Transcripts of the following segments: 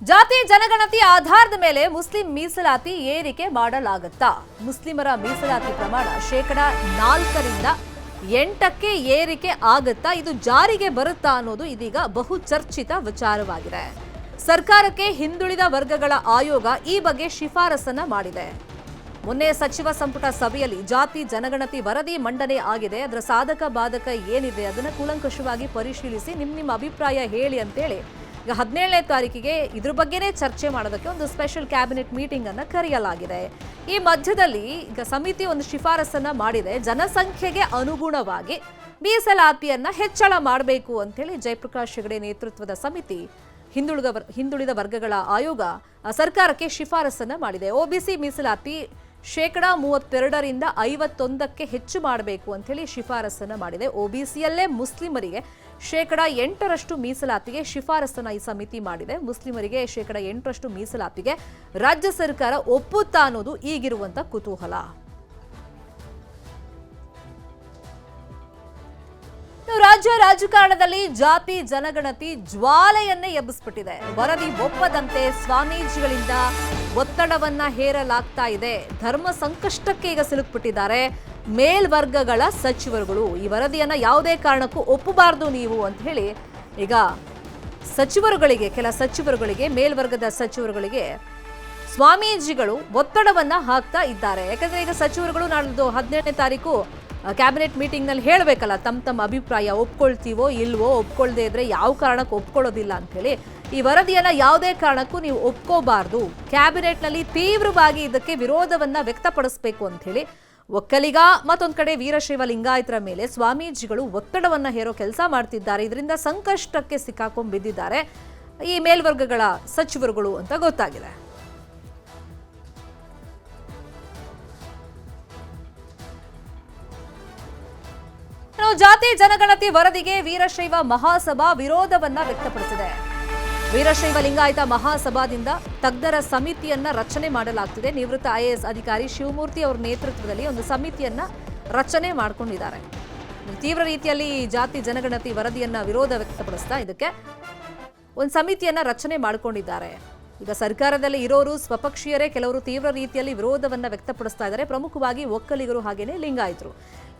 ಜಾತಿ ಜನಗಣತಿ ಆಧಾರದ ಮೇಲೆ ಮುಸ್ಲಿಂ ಮೀಸಲಾತಿ ಏರಿಕೆ ಮಾಡಲಾಗುತ್ತಾ? ಮುಸ್ಲಿಮರ ಮೀಸಲಾತಿ ಪ್ರಮಾಣ 4% 8ಕ್ಕೆ ಏರಿಕೆ ಆಗುತ್ತಾ? ಇದು ಜಾರಿಗೆ ಬರುತ್ತಾ ಅನ್ನೋದು ಇದೀಗ ಬಹು ಚರ್ಚಿತ ವಿಚಾರವಾಗಿದೆ. ಸರ್ಕಾರಕ್ಕೆ ಹಿಂದುಳಿದ ವರ್ಗಗಳ ಆಯೋಗ ಈ ಬಗ್ಗೆ ಶಿಫಾರಸನ್ನ ಮಾಡಿದೆ. ಮೊನ್ನೆ ಸಚಿವ ಸಂಪುಟ ಸಭೆಯಲ್ಲಿ ಜಾತಿ ಜನಗಣತಿ ವರದಿ ಮಂಡನೆ ಆಗಿದೆ. ಅದರ ಸಾಧಕ ಬಾಧಕ ಏನಿದೆ ಅದನ್ನು ಕೂಲಂಕಷವಾಗಿ ಪರಿಶೀಲಿಸಿ ನಿಮ್ಮ ಅಭಿಪ್ರಾಯ ಹೇಳಿ ಅಂತೇಳಿ ಈಗ 17ನೇ ತಾರೀಕಿಗೆ ಇದ್ರ ಬಗ್ಗೆನೇ ಚರ್ಚೆ ಮಾಡೋದಕ್ಕೆ ಒಂದು ಸ್ಪೆಷಲ್ ಕ್ಯಾಬಿನೆಟ್ ಮೀಟಿಂಗ್ ಅನ್ನ ಕರೆಯಲಾಗಿದೆ. ಈ ಮಧ್ಯದಲ್ಲಿ ಈಗ ಸಮಿತಿ ಒಂದು ಶಿಫಾರಸನ್ನ ಮಾಡಿದೆ. ಜನಸಂಖ್ಯೆಗೆ ಅನುಗುಣವಾಗಿ ಮೀಸಲಾತಿಯನ್ನ ಹೆಚ್ಚಳ ಮಾಡಬೇಕು ಅಂತೇಳಿ ಜಯಪ್ರಕಾಶ್ ಹೆಗಡೆ ನೇತೃತ್ವದ ಸಮಿತಿ ಹಿಂದುಳಿದ ವರ್ಗಗಳ ಆಯೋಗ ಸರ್ಕಾರಕ್ಕೆ ಶಿಫಾರಸನ್ನ ಮಾಡಿದೆ. ಒಬಿಸಿ ಮೀಸಲಾತಿ 32% 51ಕ್ಕೆ ಹೆಚ್ಚು ಮಾಡಬೇಕು ಅಂತ ಹೇಳಿ ಶಿಫಾರಸನ್ನ ಮಾಡಿದೆ. ಒಬಿಸಿಯಲ್ಲೇ ಮುಸ್ಲಿಮರಿಗೆ 8% ಮೀಸಲಾತಿಗೆ ಶಿಫಾರಸನ್ನ ಈ ಸಮಿತಿ ಮಾಡಿದೆ. ಮುಸ್ಲಿಮರಿಗೆ 8% ಮೀಸಲಾತಿಗೆ ರಾಜ್ಯ ಸರ್ಕಾರ ಒಪ್ಪುತ್ತಾ ಅನ್ನೋದು ಈಗಿರುವಂತ ಕುತೂಹಲ. ರಾಜ್ಯ ರಾಜಕಾರಣದಲ್ಲಿ ಜಾತಿ ಜನಗಣತಿ ಜ್ವಾಲೆಯನ್ನೇ ಎಬ್ಬಿಸ್ಬಿಟ್ಟಿದೆ. ವರದಿ ಒಪ್ಪದಂತೆ ಸ್ವಾಮೀಜಿಗಳಿಂದ ಒತ್ತಡವನ್ನ ಹೇರಲಾಗ್ತಾ ಇದೆ. ಧರ್ಮ ಸಂಕಷ್ಟಕ್ಕೆ ಈಗ ಸಿಲುಕ್ಬಿಟ್ಟಿದ್ದಾರೆ ಮೇಲ್ವರ್ಗಗಳ ಸಚಿವರುಗಳು. ಈ ವರದಿಯನ್ನ ಯಾವುದೇ ಕಾರಣಕ್ಕೂ ಒಪ್ಪಬಾರದು ನೀವು ಅಂತ ಹೇಳಿ ಈಗ ಕೆಲ ಸಚಿವರುಗಳಿಗೆ ಮೇಲ್ವರ್ಗದ ಸಚಿವರುಗಳಿಗೆ ಸ್ವಾಮೀಜಿಗಳು ಒತ್ತಡವನ್ನ ಹಾಕ್ತಾ ಇದ್ದಾರೆ. ಯಾಕಂದ್ರೆ ಈಗ ಸಚಿವರುಗಳು ನಾಳ್ದು 17ನೇ ತಾರೀಕು ಕ್ಯಾಬಿನೆಟ್ ಮೀಟಿಂಗ್ ನಲ್ಲಿ ಹೇಳಬೇಕಲ್ಲ ತಮ್ಮ ಅಭಿಪ್ರಾಯ, ಒಪ್ಕೊಳ್ತೀವೋ ಇಲ್ವೋ, ಒಪ್ಕೊಳ್ದೇ ಇದ್ರೆ ಯಾವ ಕಾರಣಕ್ಕೂ ಒಪ್ಕೊಳ್ಳೋದಿಲ್ಲ ಅಂತ ಹೇಳಿ. ಈ ವರದಿಯನ್ನ ಯಾವುದೇ ಕಾರಣಕ್ಕೂ ನೀವು ಒಪ್ಕೋಬಾರ್ದು, ಕ್ಯಾಬಿನೆಟ್ ನಲ್ಲಿ ತೀವ್ರವಾಗಿ ಇದಕ್ಕೆ ವಿರೋಧವನ್ನ ವ್ಯಕ್ತಪಡಿಸಬೇಕು ಅಂತ ಹೇಳಿ ಒಕ್ಕಲಿಗ ಮತ್ತೊಂದ್ ಕಡೆ ವೀರಶೈವ ಲಿಂಗಾಯತರ ಮೇಲೆ ಸ್ವಾಮೀಜಿಗಳು ಒತ್ತಡವನ್ನ ಹೇರೋ ಕೆಲಸ ಮಾಡ್ತಿದ್ದಾರೆ. ಇದರಿಂದ ಸಂಕಷ್ಟಕ್ಕೆ ಸಿಕ್ಕಾಕೊಂಡ್ ಬಿದ್ದಿದ್ದಾರೆ ಈ ಮೇಲ್ವರ್ಗಗಳ ಸಚಿವರುಗಳು ಅಂತ ಗೊತ್ತಾಗಿದೆ. ಜಾತಿ ಜನಗಣತಿ ವರದಿಗೆ ವೀರಶೈವ ಮಹಾಸಭಾ ವಿರೋಧವನ್ನ ವ್ಯಕ್ತಪಡಿಸಿದೆ. ವೀರಶೈವ ಲಿಂಗಾಯತ ಮಹಾಸಭಾದಿಂದ ತಜ್ಞರ ಸಮಿತಿಯನ್ನ ರಚನೆ ಮಾಡಲಾಗ್ತಿದೆ. ನಿವೃತ್ತ IAS ಅಧಿಕಾರಿ ಶಿವಮೂರ್ತಿ ಅವರ ನೇತೃತ್ವದಲ್ಲಿ ಒಂದು ಸಮಿತಿಯನ್ನ ರಚನೆ ಮಾಡಿಕೊಂಡಿದ್ದಾರೆ. ತೀವ್ರ ರೀತಿಯಲ್ಲಿ ಜಾತಿ ಜನಗಣತಿ ವರದಿಯನ್ನ ವಿರೋಧ ವ್ಯಕ್ತಪಡಿಸ್ತಾ ಇದಕ್ಕೆ ಒಂದು ಸಮಿತಿಯನ್ನ ರಚನೆ ಮಾಡಿಕೊಂಡಿದ್ದಾರೆ. ಈಗ ಸರ್ಕಾರದಲ್ಲಿ ಇರೋರು ಸ್ವಪಕ್ಷೀಯರೇ ಕೆಲವರು ತೀವ್ರ ರೀತಿಯಲ್ಲಿ ವಿರೋಧವನ್ನ ವ್ಯಕ್ತಪಡಿಸ್ತಾ ಇದ್ದಾರೆ. ಪ್ರಮುಖವಾಗಿ ಒಕ್ಕಲಿಗರು ಹಾಗೇನೆ ಲಿಂಗಾಯತರು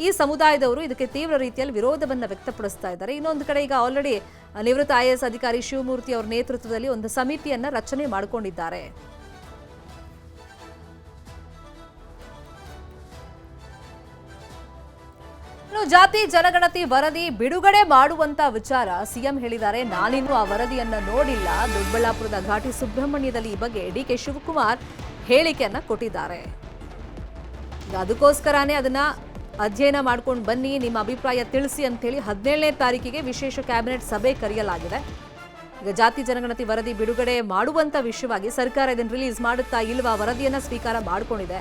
ಈ ಸಮುದಾಯದವರು ಇದಕ್ಕೆ ತೀವ್ರ ರೀತಿಯಲ್ಲಿ ವಿರೋಧವನ್ನ ವ್ಯಕ್ತಪಡಿಸ್ತಾ ಇದ್ದಾರೆ. ಇನ್ನೊಂದು ಕಡೆ ಈಗ ಆಲ್ರೆಡಿ ನಿವೃತ್ತ IAS ಅಧಿಕಾರಿ ಶಿವಮೂರ್ತಿ ಅವರ ನೇತೃತ್ವದಲ್ಲಿ ಒಂದು ಸಮಿತಿಯನ್ನ ರಚನೆ ಮಾಡಿಕೊಂಡಿದ್ದಾರೆ. ಜಾತಿ ಜನಗಣತಿ ವರದಿ ಬಿಡುಗಡೆ ಮಾಡುವಂತ ವಿಚಾರ ಸಿಎಂ ಹೇಳಿದ್ದಾರೆ. ನಾನಿನ್ನೂ ಆ ವರದಿಯನ್ನ ನೋಡಿಲ್ಲ. ದೊಡ್ಡಬಳ್ಳಾಪುರದ ಘಾಟಿ ಸುಬ್ರಹ್ಮಣ್ಯದಲ್ಲಿ ಈ ಬಗ್ಗೆ DK ಶಿವಕುಮಾರ್ ಹೇಳಿಕೆಯನ್ನ ಕೊಟ್ಟಿದ್ದಾರೆ. ಅದಕ್ಕೋಸ್ಕರನೇ ಅದನ್ನ ಅಧ್ಯಯನ ಮಾಡ್ಕೊಂಡು ಬನ್ನಿ, ನಿಮ್ಮ ಅಭಿಪ್ರಾಯ ತಿಳಿಸಿ ಅಂತ ಹೇಳಿ 17ನೇ ತಾರೀಕಿಗೆ ವಿಶೇಷ ಕ್ಯಾಬಿನೆಟ್ ಸಭೆ ಕರೆಯಲಾಗಿದೆ. ಈಗ ಜಾತಿ ಜನಗಣತಿ ವರದಿ ಬಿಡುಗಡೆ ಮಾಡುವಂತ ವಿಷಯವಾಗಿ ಸರ್ಕಾರ ಇದನ್ನು ರಿಲೀಸ್ ಮಾಡುತ್ತಾ ಇಲ್ವಾ ವರದಿಯನ್ನ ಸ್ವೀಕಾರ ಮಾಡಿಕೊಂಡಿದೆ.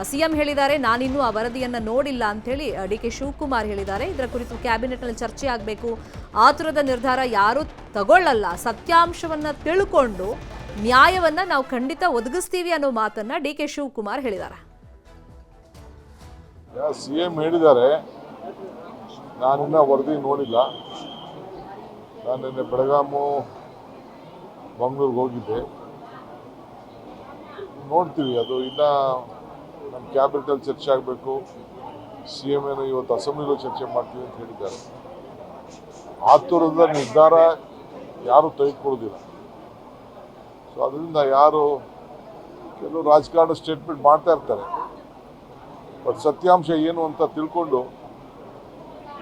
ಸಿಎಂ ಹೇಳಿದ್ದಾರೆ ನಾನಿನ್ನೂ ಆ ವರದಿಯನ್ನ ನೋಡಿಲ್ಲ ಅಂತ ಹೇಳಿ DK ಶಿವಕುಮಾರ್ ಹೇಳಿದ್ದಾರೆ. ಇದರ ಕುರಿತು ಕ್ಯಾಬಿನೆಟ್ ನಲ್ಲಿ ಚರ್ಚೆ ಆಗಬೇಕು. ಆತುರದ ನಿರ್ಧಾರ ಯಾರು ತಗೊಳ್ಳಲ್ಲ, ಸತ್ಯಾಂಶವನ್ನ ತಿಳ್ಕೊಂಡು ನ್ಯಾಯವನ್ನ ನಾವು ಖಂಡಿತ ಒದಗಿಸ್ತೀವಿ ಅನ್ನೋ ಮಾತನ್ನ DK ಶಿವಕುಮಾರ್ ಹೇಳಿದ್ದಾರೆ. CM ಹೇಳಿದ್ದಾರೆ ನಾನಿನ್ನ ವರದಿ ನೋಡಿಲ್ಲ. ನಾನು ನಿನ್ನೆ ಬೆಳಗಾಮು ಮಂಗಳೂರಿಗೆ ಹೋಗಿದ್ದೆ. ನೋಡ್ತೀವಿ, ಅದು ಇನ್ನ ನಮ್ಮ ಕ್ಯಾಬಿನೆಟಲ್ಲಿ ಚರ್ಚೆ ಆಗಬೇಕು. CM ಏನು ಇವತ್ತು ಅಸೆಂಬ್ಲಿಲೂ ಚರ್ಚೆ ಮಾಡ್ತೀವಿ ಅಂತ ಹೇಳಿದ್ದಾರೆ. ಆತುರದ ನಿರ್ಧಾರ ಯಾರು ತೆಗೆದುಕೊಳ್ಳೋದಿಲ್ಲ. ಸೊ ಅದರಿಂದ ಯಾರು ಕೆಲವು ರಾಜಕಾರಣ ಸ್ಟೇಟ್ಮೆಂಟ್ ಮಾಡ್ತಾ ಇರ್ತಾರೆ, ಬಟ್ ಸತ್ಯಾಂಶ ಏನು ಅಂತ ತಿಳ್ಕೊಂಡು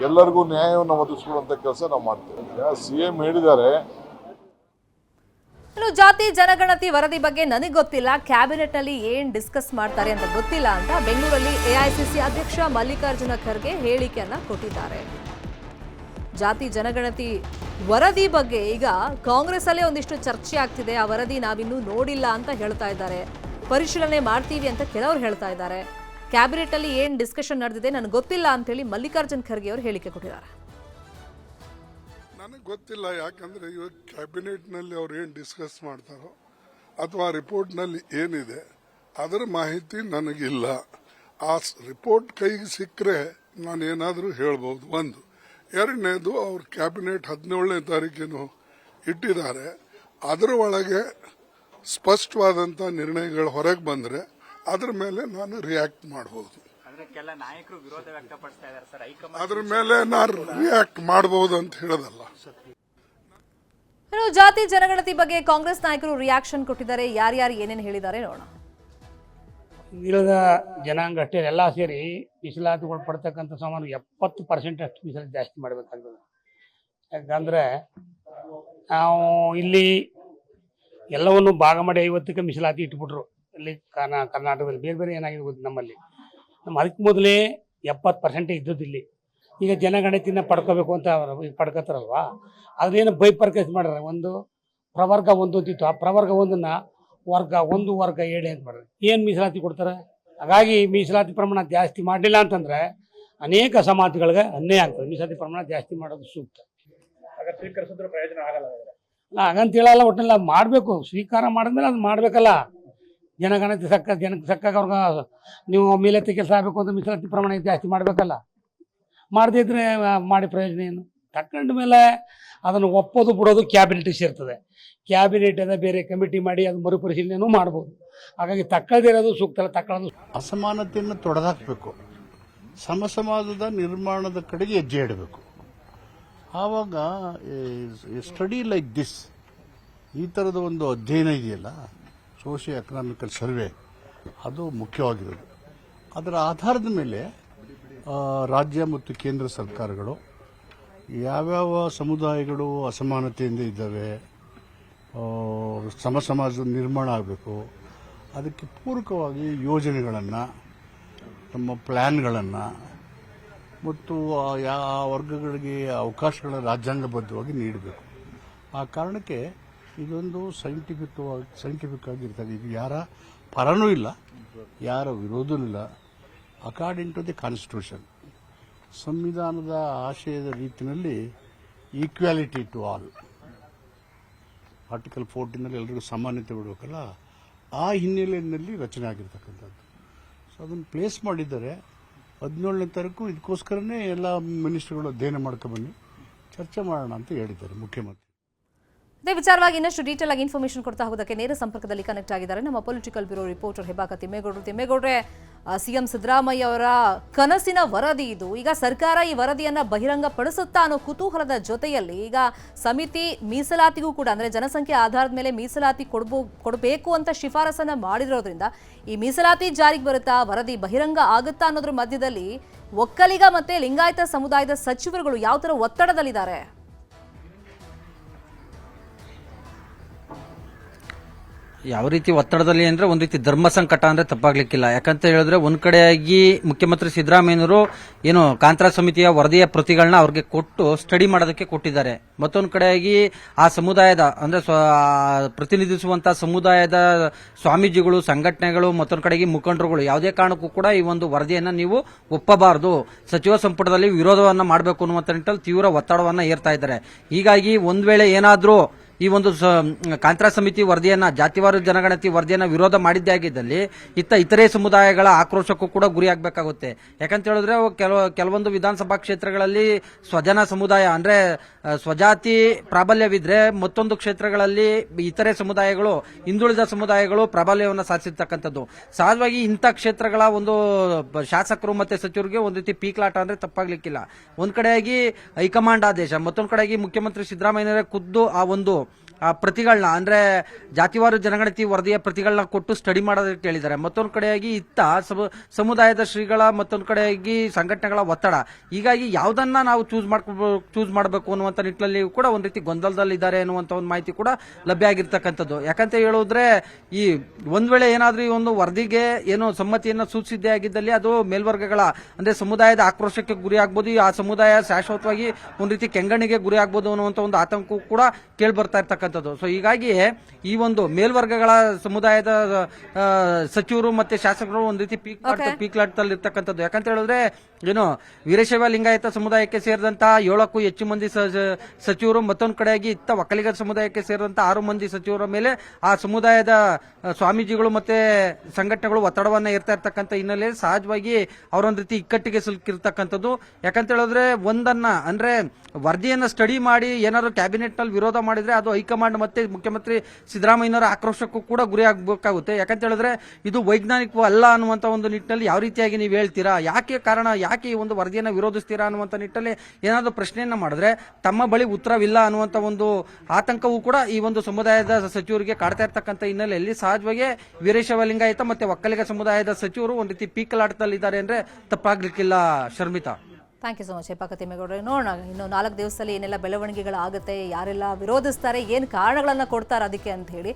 ಎಲ್ಲರಿಗೂ ನ್ಯಾಯವನ್ನು ಒದಗಿಸ್ಕೊಳ್ಳುವಂತ ಕೆಲಸ ನಾವು ಮಾಡ್ತೇವೆ. CM ಹೇಳಿದ್ದಾರೆ ಜಾತಿ ಜನಗಣತಿ ವರದಿ ಬಗ್ಗೆ ನನಗೆ ಗೊತ್ತಿಲ್ಲ, ಕ್ಯಾಬಿನೆಟ್ ನಲ್ಲಿ ಏನ್ ಡಿಸ್ಕಸ್ ಮಾಡ್ತಾರೆ ಅಂತ ಗೊತ್ತಿಲ್ಲ ಅಂತ ಬೆಂಗಳೂರಲ್ಲಿ AICC ಅಧ್ಯಕ್ಷ ಮಲ್ಲಿಕಾರ್ಜುನ ಖರ್ಗೆ ಹೇಳಿಕೆಯನ್ನ ಕೊಟ್ಟಿದ್ದಾರೆ. ಜಾತಿ ಜನಗಣತಿ ವರದಿ ಬಗ್ಗೆ ಈಗ ಕಾಂಗ್ರೆಸ್ ಅಲ್ಲೇ ಒಂದಿಷ್ಟು ಚರ್ಚೆ ಆಗ್ತಿದೆ. ಆ ವರದಿ ನಾವಿನ್ನೂ ನೋಡಿಲ್ಲ ಅಂತ ಹೇಳ್ತಾ ಇದ್ದಾರೆ. ಪರಿಶೀಲನೆ ಮಾಡ್ತೀವಿ ಅಂತ ಕೆಲವರು ಹೇಳ್ತಾ ಇದ್ದಾರೆ. ಕ್ಯಾಬಿನೆಟ್ ಅಲ್ಲಿ ಏನ್ ಡಿಸ್ಕಷನ್ ನಡೆದಿದೆ ನನಗೆ ಗೊತ್ತಿಲ್ಲ ಅಂತ ಹೇಳಿ ಮಲ್ಲಿಕಾರ್ಜುನ್ ಖರ್ಗೆ ಅವರು ಹೇಳಿಕೆ ಕೊಟ್ಟಿದ್ದಾರೆ. ನನಗೆ ಗೊತ್ತಿಲ್ಲ, ಯಾಕಂದ್ರೆ ಇವತ್ತು ಕ್ಯಾಬಿನೆಟ್ ನಲ್ಲಿ ಅವ್ರು ಏನ್ ಡಿಸ್ಕಸ್ ಮಾಡ್ತಾರೋ ಅಥವಾ ರಿಪೋರ್ಟ್ ನಲ್ಲಿ ಏನಿದೆ ಅದರ ಮಾಹಿತಿ ನನಗಿಲ್ಲ. ಆ ರಿಪೋರ್ಟ್ ಕೈಗೆ ಸಿಕ್ಕರೆ ನಾನು ಏನಾದರೂ ಹೇಳ್ಬೋದು. ಒಂದು. ಎರಡನೇದು ಅವ್ರ ಕ್ಯಾಬಿನೆಟ್ 17ನೇ ತಾರೀಕೇನು ಇಟ್ಟಿದ್ದಾರೆ. ಅದರ ಒಳಗೆ ಸ್ಪಷ್ಟವಾದಂಥ ನಿರ್ಣಯಗಳು ಹೊರಗೆ ಬಂದರೆ ಅದರ ಮೇಲೆ ನಾನು ರಿಯಾಕ್ಟ್ ಮಾಡಬಹುದು. ಕೆಲ ನಾಯಕರು ವಿರೋಧ ವ್ಯಕ್ತಪಡಿಸ್ತಾ ಇದ್ದಾರೆ ಸರ್. ಹೈಕಮಾಂಡ್ ಅದರ ಮೇಲೆ ನಾನು ರಿಯಾಕ್ಟ್ ಮಾಡಬಹುದು ಅಂತ ಹೇಳೋದಲ್ಲ. ಇನ್ನು ಜಾತಿ ಜನಗಣತಿ ಬಗ್ಗೆ ಕಾಂಗ್ರೆಸ್ ನಾಯಕರು ರಿಯಾಕ್ಷನ್ ಕೊಟ್ಟಿದ್ದಾರೆ. ಯಾರ್ಯಾರು ಏನೇನು ಹೇಳಿದ್ದಾರೆ ನೋಡೋಣ. ಇಲ್ಲದ ಜನಾಂಗ ಅಷ್ಟೇ ಎಲ್ಲ ಸೇರಿ ಮೀಸಲಾತಿಗಳು ಪಡ್ತಕ್ಕಂಥ ಸುಮಾರು 70% ಅಷ್ಟು ಮೀಸಲಾತಿ ಜಾಸ್ತಿ ಮಾಡಬೇಕಾಗ್ತದೆ. ಯಾಕಂದರೆ ನಾವು ಇಲ್ಲಿ ಎಲ್ಲವನ್ನು ಭಾಗ ಮಾಡಿ 50ಕ್ಕೆ ಮೀಸಲಾತಿ ಇಟ್ಬಿಟ್ರು. ಇಲ್ಲಿ ಕರ್ನಾಟಕದಲ್ಲಿ ಬೇರೆ ಬೇರೆ ಏನಾಗಿದೆ ಗೊತ್ತು. ನಮ್ಮಲ್ಲಿ ಅದಕ್ಕೆ ಮೊದಲೇ 70% ಇದ್ದದ್ದು ಇಲ್ಲಿ. ಈಗ ಜನಗಣತಿನ ಪಡ್ಕೋಬೇಕು ಅಂತ ಪಡ್ಕೋತಾರಲ್ವ, ಅದೇನು ಬೈಪರ್ಕೇಸ್ ಮಾಡ್ಯಾರ. ಒಂದು ಪ್ರವರ್ಗ ಒಂದು ಅಂತಿತ್ತು, ಆ ಪ್ರವರ್ಗ ಒಂದನ್ನು ವರ್ಗ 7 ಅಂತ ಮಾಡ್ರಿ. ಏನು ಮೀಸಲಾತಿ ಕೊಡ್ತಾರೆ? ಹಾಗಾಗಿ ಮೀಸಲಾತಿ ಪ್ರಮಾಣ ಜಾಸ್ತಿ ಮಾಡಲಿಲ್ಲ ಅಂತಂದರೆ ಅನೇಕ ಅಸಮಾನತೆಗಳಿಗೆ ಅನ್ಯಾಯ ಆಗ್ತದೆ. ಮೀಸಲಾತಿ ಪ್ರಮಾಣ ಜಾಸ್ತಿ ಮಾಡೋದು ಸೂಕ್ತ. ಸ್ವೀಕರಿಸಿದ್ರೆ ಪ್ರಯೋಜನ ಆಗಲ್ಲ. ಹಾಗಂತ ಹೇಳಲ್ಲ, ಒಟ್ಟಿನಲ್ಲಿ ಮಾಡಬೇಕು. ಸ್ವೀಕಾರ ಮಾಡಿದ್ಮೇಲೆ ಅದು ಮಾಡಬೇಕಲ್ಲ. ಜನಗಣತಿ ಜನಕ್ಕೆ ಸಕ್ಕಾಗ ಅವ್ರಿಗೆ ನೀವು ಮೀಸಲಾತಿ ಕೆಲಸ ಆಗಬೇಕು ಅಂತ ಮೀಸಲಾತಿ ಪ್ರಮಾಣ ಜಾಸ್ತಿ ಮಾಡಬೇಕಲ್ಲ. ಮಾಡದೇ ಇದ್ರೆ ಮಾಡಿ ಪ್ರಯೋಜನ ಏನು? ತಕ್ಕಂಡ ಮೇಲೆ ಅದನ್ನು ಒಪ್ಪೋದು ಬಿಡೋದು ಕ್ಯಾಬಿನೆಟ್ ಸೇರ್ತದೆ. ಕ್ಯಾಬಿನೆಟ್ ಅದ ಬೇರೆ ಕಮಿಟಿ ಮಾಡಿ ಅದು ಮರುಪರಿಶೀಲನೆಯೂ ಮಾಡ್ಬೋದು. ಹಾಗಾಗಿ ತಕ್ಕಳದೇ ಇರೋದು ಸೂಕ್ತ ಅಲ್ಲ. ತಕ್ಕಳೋದು ಅಸಮಾನತೆಯನ್ನು ತೊಡೆದಾಕಬೇಕು, ಸಮಾಜದ ನಿರ್ಮಾಣದ ಕಡೆಗೆ ಹೆಜ್ಜೆ ಇಡಬೇಕು. ಆವಾಗ ಸ್ಟಡಿ ಲೈಕ್ ದಿಸ್, ಈ ಥರದ ಒಂದು ಅಧ್ಯಯನ ಇದೆಯಲ್ಲ, ಸೋಷಿಯೋ ಎಕನಾಮಿಕಲ್ ಸರ್ವೆ, ಅದು ಮುಖ್ಯವಾಗಿರೋದು. ಅದರ ಆಧಾರದ ಮೇಲೆ ರಾಜ್ಯ ಮತ್ತು ಕೇಂದ್ರ ಸರ್ಕಾರಗಳು ಯಾವ್ಯಾವ ಸಮುದಾಯಗಳು ಅಸಮಾನತೆಯಿಂದ ಇದ್ದಾವೆ, ಸಮಾಜದ ನಿರ್ಮಾಣ ಆಗಬೇಕು, ಅದಕ್ಕೆ ಪೂರಕವಾಗಿ ಯೋಜನೆಗಳನ್ನು, ನಮ್ಮ ಪ್ಲ್ಯಾನ್ಗಳನ್ನು ಮತ್ತು ಆ ವರ್ಗಗಳಿಗೆ ಅವಕಾಶಗಳ ರಾಜ್ಯಾಂಗಬದ್ಧವಾಗಿ ನೀಡಬೇಕು. ಆ ಕಾರಣಕ್ಕೆ ಇದೊಂದು ಸೈಂಟಿಫಿಕ್ ಆಗಿರ್ತದೆ. ಇದು ಯಾರ ಪರನೂ ಇಲ್ಲ, ಯಾರ ವಿರೋಧನೂ ಇಲ್ಲ. ಅಕಾರ್ಡಿಂಗ್ ಟು ದಿ ಕಾನ್ಸ್ಟಿಟ್ಯೂಷನ್, ಸಂವಿಧಾನದ ಆಶಯದ ರೀತಿಯಲ್ಲಿ ಈಕ್ವಾಲಿಟಿ ಟು ಆಲ್, ಆರ್ಟಿಕಲ್ 14 ಎಲ್ಲರಿಗೂ ಸಮಾನತೆ ಬಿಡಬೇಕಲ್ಲ, ಆ ಹಿನ್ನೆಲೆಯಲ್ಲಿ ರಚನೆ ಆಗಿರ್ತಕ್ಕಂಥದ್ದು. ಸೊ ಅದನ್ನು ಪ್ಲೇಸ್ ಮಾಡಿದ್ದಾರೆ. 17ನೇ ತಾರೀಕು ಇದಕ್ಕೋಸ್ಕರನೇ ಎಲ್ಲ ಮಿನಿಸ್ಟರ್ಗಳು ಅಧ್ಯಯನ ಮಾಡ್ಕೊಂಡ್ಬನ್ನಿ, ಚರ್ಚೆ ಮಾಡೋಣ ಅಂತ ಹೇಳಿದ್ದಾರೆ ಮುಖ್ಯಮಂತ್ರಿ. ಇದೇ ವಿಚಾರವಾಗಿ ಇನ್ನಷ್ಟು ಡೀಟೇಲ್ ಆಗಿ ಇನ್ಫಾರ್ಮೇಶನ್ ಕೊಡ್ತಾ ಹೋಗೋದಕ್ಕೆ ನೇರ ಸಂಪರ್ಕದಲ್ಲಿ ಕನೆಕ್ಟ್ ಆಗಿದ್ದಾರೆ ನಮ್ಮ ಪೊಲಿಟಿಕಲ್ ಬ್ಯೂರೋ ರಿಪೋರ್ಟರ್ ಹೆಬಾಕ ತಿಮ್ಮೇಗೌಡ್ರೆ. ಸಿಎಂ ಸಿದ್ದರಾಮಯ್ಯ ಅವರ ಕನಸಿನ ವರದಿ ಇದು. ಈಗ ಸರ್ಕಾರ ಈ ವರದಿಯನ್ನ ಬಹಿರಂಗಪಡಿಸುತ್ತಾ ಅನ್ನೋ ಕುತೂಹಲದ ಜೊತೆಯಲ್ಲಿ ಈಗ ಸಮಿತಿ ಮೀಸಲಾತಿಗೂ ಕೂಡ ಅಂದ್ರೆ ಜನಸಂಖ್ಯೆ ಆಧಾರದ ಮೇಲೆ ಮೀಸಲಾತಿ ಕೊಡಬೇಕು ಅಂತ ಶಿಫಾರಸನ್ನ ಮಾಡಿರೋದ್ರಿಂದ ಈ ಮೀಸಲಾತಿ ಜಾರಿಗೆ ಬರುತ್ತಾ, ವರದಿ ಬಹಿರಂಗ ಆಗುತ್ತಾ ಅನ್ನೋದ್ರ ಮಧ್ಯದಲ್ಲಿ ಒಕ್ಕಲಿಗ ಮತ್ತೆ ಲಿಂಗಾಯತ ಸಮುದಾಯದ ಸಚಿವರುಗಳು ಯಾವ ತರ ಒತ್ತಡದಲ್ಲಿದ್ದಾರೆ? ಯಾವ ರೀತಿ ಒತ್ತಡದಲ್ಲಿ ಅಂದ್ರೆ ಒಂದ್ ರೀತಿ ಧರ್ಮ ಸಂಕಟ ಅಂದ್ರೆ ತಪ್ಪಾಗ್ಲಿಕ್ಕಿಲ್ಲ. ಯಾಕಂತ ಹೇಳಿದ್ರೆ ಒಂದ್ ಕಡೆಯಾಗಿ ಮುಖ್ಯಮಂತ್ರಿ ಸಿದ್ದರಾಮಯ್ಯನವರು ಏನು ಕಾಂತರ ಸಮಿತಿಯ ವರದಿಯ ಪ್ರತಿಗಳನ್ನ ಅವ್ರಿಗೆ ಕೊಟ್ಟು ಸ್ಟಡಿ ಮಾಡೋದಕ್ಕೆ ಕೊಟ್ಟಿದ್ದಾರೆ. ಮತ್ತೊಂದ್ ಕಡೆಯಾಗಿ ಆ ಸಮುದಾಯದ ಅಂದ್ರೆ ಪ್ರತಿನಿಧಿಸುವಂತಹ ಸಮುದಾಯದ ಸ್ವಾಮೀಜಿಗಳು, ಸಂಘಟನೆಗಳು, ಮತ್ತೊಂದ್ ಕಡೆಗೆ ಮುಖಂಡರುಗಳು ಯಾವುದೇ ಕಾರಣಕ್ಕೂ ಕೂಡ ಈ ಒಂದು ವರದಿಯನ್ನ ನೀವು ಒಪ್ಪಬಾರದು, ಸಚಿವ ಸಂಪುಟದಲ್ಲಿ ವಿರೋಧವನ್ನ ಮಾಡಬೇಕು ಅನ್ನುವಂತ ನಿಟ್ಟಿನಲ್ಲಿ ತೀವ್ರ ಒತ್ತಡವನ್ನ ಏರ್ತಾ ಇದ್ದಾರೆ. ಹೀಗಾಗಿ ಒಂದ್ ವೇಳೆ ಏನಾದ್ರೂ ಈ ಒಂದು ಕಾಂತರ ಸಮಿತಿ ವರದಿಯನ್ನ, ಜಾತಿವಾರು ಜನಗಣತಿ ವರದಿಯನ್ನ ವಿರೋಧ ಮಾಡಿದ್ದೇ ಆಗಿದ್ದಲ್ಲಿ ಇತರೆ ಸಮುದಾಯಗಳ ಆಕ್ರೋಶಕ್ಕೂ ಕೂಡ ಗುರಿಯಾಗಬೇಕಾಗುತ್ತೆ. ಯಾಕಂತ ಹೇಳಿದ್ರೆ ಕೆಲವೊಂದು ವಿಧಾನಸಭಾ ಕ್ಷೇತ್ರಗಳಲ್ಲಿ ಸ್ವಜನ ಸಮುದಾಯ ಅಂದ್ರೆ ಸ್ವಜಾತಿ ಪ್ರಾಬಲ್ಯವಿದ್ರೆ, ಮತ್ತೊಂದು ಕ್ಷೇತ್ರಗಳಲ್ಲಿ ಇತರೆ ಸಮುದಾಯಗಳು, ಹಿಂದುಳಿದ ಸಮುದಾಯಗಳು ಪ್ರಾಬಲ್ಯವನ್ನು ಸಾಧಿಸಿರ್ತಕ್ಕಂಥದ್ದು. ಸಹಜವಾಗಿ ಇಂಥ ಕ್ಷೇತ್ರಗಳ ಒಂದು ಶಾಸಕರು ಮತ್ತೆ ಸಚಿವರಿಗೆ ಒಂದು ರೀತಿ ಪೀಕ್ಲಾಟ ಅಂದ್ರೆ ತಪ್ಪಾಗ್ಲಿಕ್ಕಿಲ್ಲ. ಒಂದ್ ಕಡೆಯಾಗಿ ಹೈಕಮಾಂಡ್ ಆದೇಶ, ಮತ್ತೊಂದ್ ಕಡೆಯಾಗಿ ಮುಖ್ಯಮಂತ್ರಿ ಸಿದ್ದರಾಮಯ್ಯ ಖುದ್ದು ಆ ಒಂದು ಪ್ರತಿಗಳನ್ನ ಅಂದ್ರೆ ಜಾತಿವಾರು ಜನಗಣತಿ ವರದಿಯ ಪ್ರತಿಗಳನ್ನ ಕೊಟ್ಟು ಸ್ಟಡಿ ಮಾಡೋದಕ್ಕೆ ಹೇಳಿದ್ದಾರೆ. ಮತ್ತೊಂದು ಕಡೆಯಾಗಿ ಸಮುದಾಯದ ಶ್ರೀಗಳ, ಮತ್ತೊಂದು ಕಡೆಯಾಗಿ ಸಂಘಟನೆಗಳ ಒತ್ತಡ. ಹೀಗಾಗಿ ಯಾವುದನ್ನ ನಾವು ಚೂಸ್ ಮಾಡಬೇಕು ಅನ್ನುವಂತ ನಿಟ್ಟಿನಲ್ಲಿ ಕೂಡ ಒಂದ್ ರೀತಿ ಗೊಂದಲದಲ್ಲಿದ್ದಾರೆ ಅನ್ನುವಂತ ಒಂದು ಮಾಹಿತಿ ಕೂಡ ಲಭ್ಯ ಆಗಿರ್ತಕ್ಕಂಥದ್ದು. ಯಾಕಂತ ಹೇಳಿದ್ರೆ ಈ ಒಂದ್ ವೇಳೆ ಏನಾದ್ರೂ ಈ ಒಂದು ವರದಿಗೆ ಏನೋ ಸಮ್ಮತಿಯನ್ನ ಸೂಚಿಸಿದ್ದೇ ಆಗಿದ್ದಲ್ಲಿ ಅದು ಮೇಲ್ವರ್ಗಗಳ ಅಂದ್ರೆ ಸಮುದಾಯದ ಆಕ್ರೋಶಕ್ಕೆ ಗುರಿ ಆಗ್ಬೋದು. ಆ ಸಮುದಾಯ ಶಾಶ್ವತವಾಗಿ ಒಂದ್ ರೀತಿ ಕೆಂಗಣ್ಣಿಗೆ ಗುರಿ ಆಗ್ಬೋದು ಅನ್ನುವಂತ ಒಂದು ಆತಂಕ ಕೂಡ ಕೇಳಿ ಬರ್ತಾ ಇರ್ತಕ್ಕಂಥದ್ದು. ಸೊ ಹೀಗಾಗಿ ಈ ಒಂದು ಮೇಲ್ವರ್ಗಗಳ ಸಮುದಾಯದ ಸಚಿವರು ಮತ್ತೆ ಶಾಸಕರು ಒಂದ್ ರೀತಿ ಪೀಕ್ಲಾಟದಲ್ಲಿ ಇರ್ತಕ್ಕಂಥದ್ದು. ಯಾಕಂತ ಹೇಳಿದ್ರೆ ಏನು ವೀರಶೈವ ಲಿಂಗಾಯತ ಸಮುದಾಯಕ್ಕೆ ಸೇರಿದಂತಹ 7ಕ್ಕೂ ಹೆಚ್ಚು ಮಂದಿ ಸಚಿವರು, ಮತ್ತೊಂದು ಕಡೆಯಾಗಿ ಒಕ್ಕಲಿಗ ಸಮುದಾಯಕ್ಕೆ ಸೇರಿದಂತಹ 6 ಮಂದಿ ಸಚಿವರ ಮೇಲೆ ಆ ಸಮುದಾಯದ ಸ್ವಾಮೀಜಿಗಳು ಮತ್ತೆ ಸಂಘಟನೆಗಳು ಒತ್ತಡವನ್ನ ಏರ್ತಾ ಇರ್ತಕ್ಕಂಥ ಹಿನ್ನೆಲೆಯಲ್ಲಿ ಸಹಜವಾಗಿ ಅವರೊಂದ್ ರೀತಿ ಇಕ್ಕಟ್ಟಿಗೆ ಸಿಲುಕಿರ್ತಕ್ಕಂಥದ್ದು. ಯಾಕಂತ ಹೇಳಿದ್ರೆ ಒಂದನ್ನ ಅಂದ್ರೆ ವರದಿಯನ್ನ ಸ್ಟಡಿ ಮಾಡಿ ಏನಾದ್ರು ಕ್ಯಾಬಿನೆಟ್ ನಲ್ಲಿ ವಿರೋಧ ಮಾಡಿದ್ರೆ ಅದು ಹೈಕಮಾಂಡ್ ಮತ್ತೆ ಮುಖ್ಯಮಂತ್ರಿ ಸಿದ್ದರಾಮಯ್ಯನವರ ಆಕ್ರೋಶಕ್ಕೂ ಕೂಡ ಗುರಿ ಆಗಬೇಕಾಗುತ್ತೆ. ಯಾಕಂತ ಹೇಳಿದ್ರೆ ಇದು ವೈಜ್ಞಾನಿಕವೂ ಅಲ್ಲ ಅನ್ನುವಂತ ಒಂದು ನಿಟ್ಟಿನಲ್ಲಿ ಯಾವ ರೀತಿಯಾಗಿ ನೀವು ಹೇಳ್ತೀರಾ, ಯಾಕೆ ಕಾರಣ, ಯಾಕೆ ಈ ಒಂದು ವರದಿಯನ್ನು ವಿರೋಧಿಸ್ತೀರಾ ಅನ್ನುವಂಥ ನಿಟ್ಟಿನಲ್ಲಿ ಏನಾದರೂ ಪ್ರಶ್ನೆಯನ್ನ ಮಾಡಿದ್ರೆ ತಮ್ಮ ಬಳಿ ಉತ್ತರವಿಲ್ಲ ಅನ್ನುವಂಥ ಒಂದು ಆತಂಕವೂ ಕೂಡ ಈ ಒಂದು ಸಮುದಾಯದ ಸಚಿವರಿಗೆ ಕಾಡ್ತಾ ಇರ್ತಕ್ಕಂಥ ಹಿನ್ನೆಲೆಯಲ್ಲಿ ಸಹಜವಾಗಿ ವೀರಶೈವ ಲಿಂಗಾಯತ ಮತ್ತೆ ಒಕ್ಕಲಿಗ ಸಮುದಾಯದ ಸಚಿವರು ಒಂದು ರೀತಿ ಪೀಕಲಾಟದಲ್ಲಿದ್ದಾರೆ ಅಂದ್ರೆ ತಪ್ಪಾಗ್ಲಿಕ್ಕಿಲ್ಲ. Sharmita, thank you so much Heppakka ತಿಮ್ಮೇಗೌಡರೆ. ನೋಡೋಣ ಇನ್ನು 4 ದಿವಸದಲ್ಲಿ ಏನೆಲ್ಲ ಬೆಳವಣಿಗೆಗಳಾಗುತ್ತೆ, ಯಾರೆಲ್ಲ ವಿರೋಧಿಸ್ತಾರೆ, ಏನು ಕಾರಣಗಳನ್ನ ಕೊಡ್ತಾರೆ ಅದಕ್ಕೆ ಅಂತ ಹೇಳಿ.